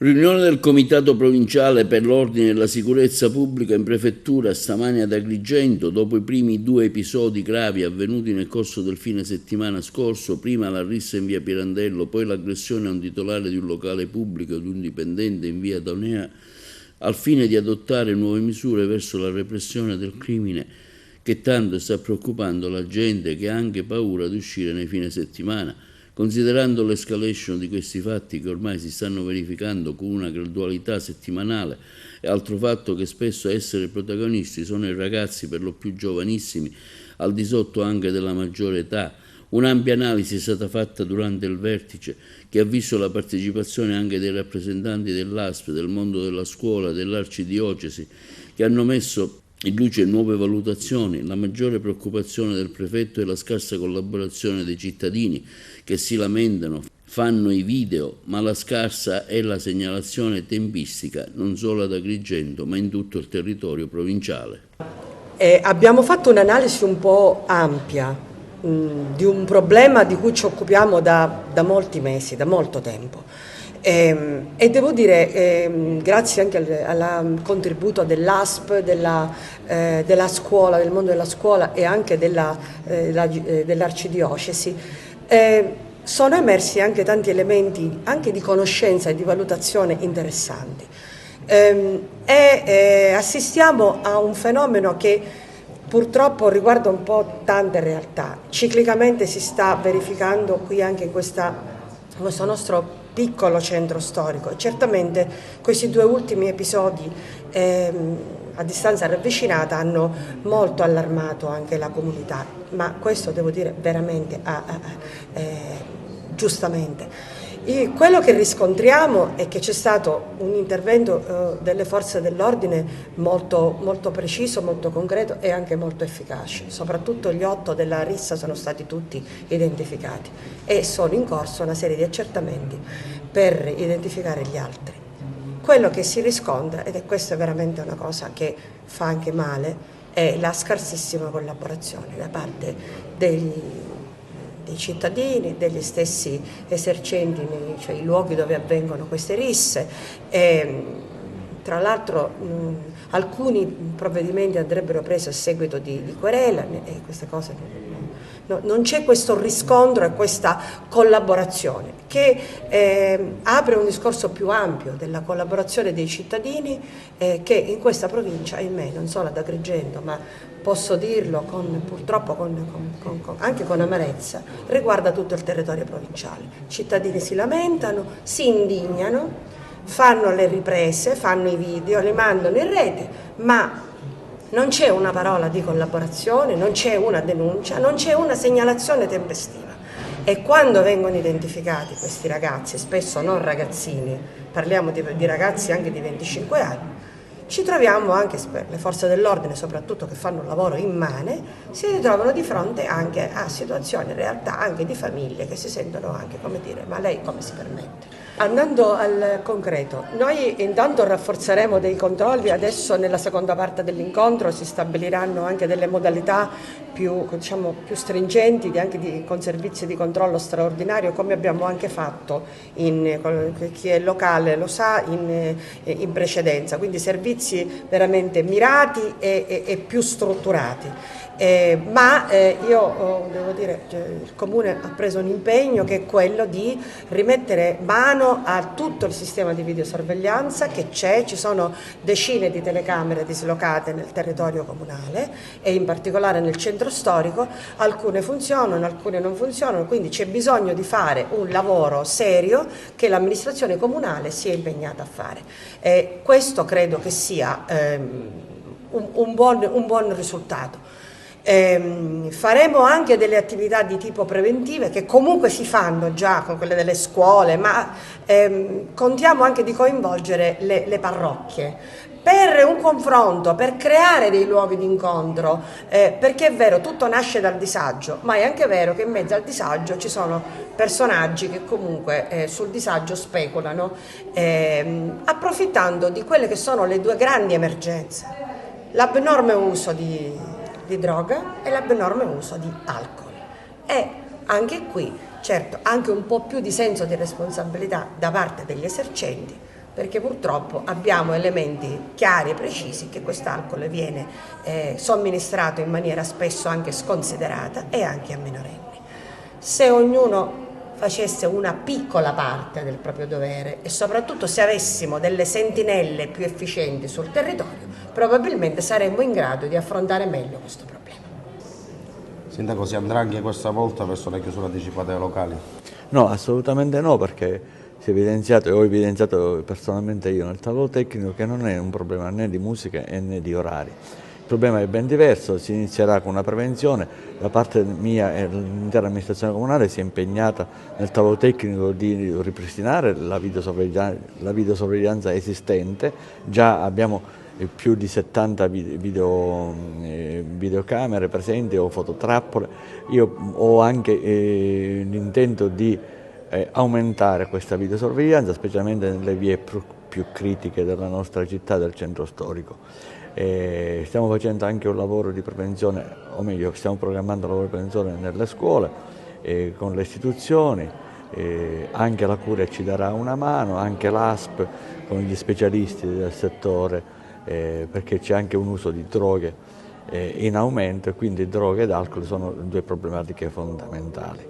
Riunione del Comitato Provinciale per l'Ordine e la Sicurezza Pubblica in Prefettura stamani ad Agrigento, dopo i primi 2 episodi gravi avvenuti nel corso del fine settimana scorso, prima la rissa in via Pirandello, poi l'aggressione a un titolare di un locale pubblico ed un dipendente in via Donea, al fine di adottare nuove misure verso la repressione del crimine che tanto sta preoccupando la gente, che ha anche paura di uscire nei fine settimana. Considerando l'escalation di questi fatti che ormai si stanno verificando con una gradualità settimanale e altro fatto che spesso a essere protagonisti sono i ragazzi, per lo più giovanissimi, al di sotto anche della maggiore età, un'ampia analisi è stata fatta durante il vertice che ha visto la partecipazione anche dei rappresentanti dell'ASP, del mondo della scuola, dell'arcidiocesi, che hanno messo in luce nuove valutazioni, la maggiore preoccupazione del prefetto e la scarsa collaborazione dei cittadini che si lamentano, fanno i video, ma la scarsa è la segnalazione tempistica non solo ad Agrigento ma in tutto il territorio provinciale. Abbiamo fatto un'analisi un po' ampia di un problema di cui ci occupiamo da molti mesi, da molto tempo. E devo dire, grazie anche al contributo dell'ASP, della scuola, del mondo della scuola e anche dell'arcidiocesi, sono emersi anche tanti elementi anche di conoscenza e di valutazione interessanti. Assistiamo a un fenomeno che purtroppo riguarda un po' tante realtà. Ciclicamente si sta verificando qui anche in questo nostro piccolo centro storico. Certamente questi 2 ultimi episodi a distanza ravvicinata hanno molto allarmato anche la comunità, ma questo devo dire veramente giustamente. Quello che riscontriamo è che c'è stato un intervento delle forze dell'ordine molto, molto preciso, molto concreto e anche molto efficace. Soprattutto gli 8 della rissa sono stati tutti identificati e sono in corso una serie di accertamenti per identificare gli altri. Quello che si riscontra, ed è questa veramente una cosa che fa anche male, è la scarsissima collaborazione da parte dei cittadini, degli stessi esercenti, cioè i luoghi dove avvengono queste risse. Tra l'altro alcuni provvedimenti andrebbero presi a seguito di querela e queste cose non c'è questo riscontro e questa collaborazione che apre un discorso più ampio della collaborazione dei cittadini che in questa provincia, ahimè, non solo ad Agrigento, ma posso dirlo purtroppo anche con amarezza, riguarda tutto il territorio provinciale. I cittadini si lamentano, si indignano, fanno le riprese, fanno i video, li mandano in rete, ma non c'è una parola di collaborazione, non c'è una denuncia, non c'è una segnalazione tempestiva. E quando vengono identificati questi ragazzi, spesso non ragazzini, parliamo di ragazzi anche di 25 anni, ci troviamo anche, per le forze dell'ordine soprattutto che fanno un lavoro immane, si ritrovano di fronte anche a situazioni, in realtà anche di famiglie che si sentono anche, come dire, ma lei come si permette? Andando al concreto, noi intanto rafforzeremo dei controlli, adesso nella seconda parte dell'incontro si stabiliranno anche delle modalità più stringenti con servizi di controllo straordinario, come abbiamo anche fatto, chi è locale lo sa, in precedenza, quindi servizi veramente mirati e più strutturati. Io devo dire, il Comune ha preso un impegno che è quello di rimettere mano a tutto il sistema di videosorveglianza che c'è, ci sono decine di telecamere dislocate nel territorio comunale e in particolare nel centro storico, alcune funzionano, alcune non funzionano, quindi c'è bisogno di fare un lavoro serio che l'amministrazione comunale si è impegnata a fare. Questo credo che sia un buon risultato. Faremo anche delle attività di tipo preventive che comunque si fanno già con quelle delle scuole, ma contiamo anche di coinvolgere le parrocchie per un confronto, per creare dei luoghi di incontro, perché è vero, tutto nasce dal disagio, ma è anche vero che in mezzo al disagio ci sono personaggi che comunque sul disagio speculano, approfittando di quelle che sono le 2 grandi emergenze, l'abnorme uso di droga e l'abnorme uso di alcol. E anche qui, certo, anche un po' più di senso di responsabilità da parte degli esercenti, perché purtroppo abbiamo elementi chiari e precisi che quest'alcol viene somministrato in maniera spesso anche sconsiderata e anche a minorenni. Se ognuno facesse una piccola parte del proprio dovere e soprattutto se avessimo delle sentinelle più efficienti sul territorio, probabilmente saremmo in grado di affrontare meglio questo problema. Sindaco, si andrà anche questa volta verso la chiusura anticipata dei locali? No, assolutamente no, perché si è evidenziato e ho evidenziato personalmente io nel tavolo tecnico che non è un problema né di musica né di orari. Il problema è ben diverso, si inizierà con una prevenzione, da parte mia e l'intera amministrazione comunale si è impegnata nel tavolo tecnico di ripristinare la videosorveglianza esistente, già abbiamo più di 70 videocamere presenti o fototrappole. Io ho anche l'intento di aumentare questa videosorveglianza, specialmente nelle vie più critiche della nostra città, del centro storico. Stiamo facendo anche un lavoro di prevenzione, o meglio, stiamo programmando un lavoro di prevenzione nelle scuole, con le istituzioni, anche la Curia ci darà una mano, anche l'ASP con gli specialisti del settore, perché c'è anche un uso di droghe in aumento e quindi droghe ed alcol sono due problematiche fondamentali.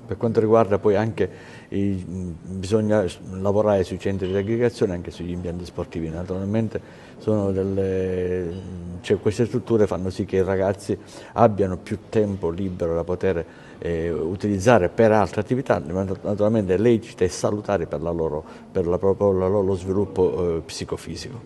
Per quanto riguarda poi anche bisogna lavorare sui centri di aggregazione e anche sugli impianti sportivi, naturalmente queste strutture fanno sì che i ragazzi abbiano più tempo libero da poter utilizzare per altre attività, naturalmente lecite e salutari per lo sviluppo psicofisico.